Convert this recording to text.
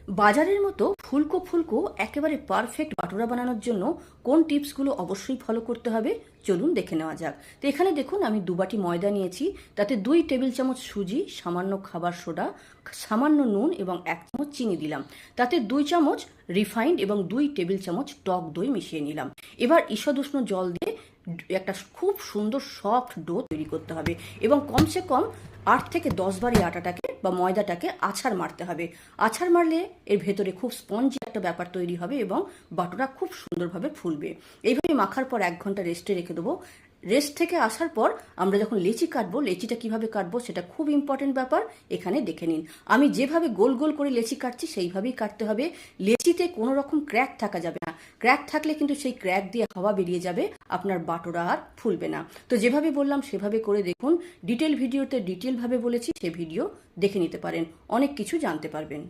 বাজারের মতো ফুলকো ফুলকো একেবারে পারফেক্ট বাটুরা বানানোর জন্য কোন টিপসগুলো অবশ্যই ফলো করতে হবে চলুন দেখে নেওয়া যাক। তো এখানে দেখুন আমি 2 বাটি ময়দা নিয়েছি, তাতে 2 টেবিল চামচ সুজি, সামান্য খাবার সোডা, সামান্য নুন এবং 1 চামচ চিনি দিলাম। তাতে 2 চামচ রিফাইন্ড এবং 2 টেবিল চামচ টক দই মিশিয়ে নিলাম। এবার ঈষদ উষ্ণ জল দিয়ে একটা খুব সুন্দর সফট ডো তৈরি করতে হবে এবং কমসে কম 8 থেকে 10 বার এই আটাটাকে বা ময়দাটাকে আছাড় মারতে হবে। আছাড় মারলে এর ভেতরে খুব স্পঞ্জি একটা ব্যাপার তৈরি হবে এবং বাটুরা খুব সুন্দরভাবে ফুলবে। এইভাবে মাখার পর 1 ঘন্টা রেস্টে রেখে দেবো। রেস্ট থেকে আসার পর আমরা যখন লেচি কাটবো, লেচিটা কিভাবে কাটবো সেটা খুব ইম্পর্টেন্ট ব্যাপার, এখানে দেখে নিন। আমি যেভাবে গোল গোল করে লেচি কাটছি সেইভাবেই কাটতে হবে। লেচিতে কোনো রকম ক্র্যাক থাকা যাবে না। ক্র্যাক থাকলে কিন্তু সেই ক্র্যাক দিয়ে হাওয়া বেরিয়ে যাবে, আপনার বাটুরা আর ফুলবে না। তো যেভাবে বললাম সেভাবে করে দেখুন। ডিটেল ভিডিওতে ডিটেলভাবে বলেছি, সে ভিডিও দেখে নিতে পারেন, অনেক কিছু জানতে পারবেন।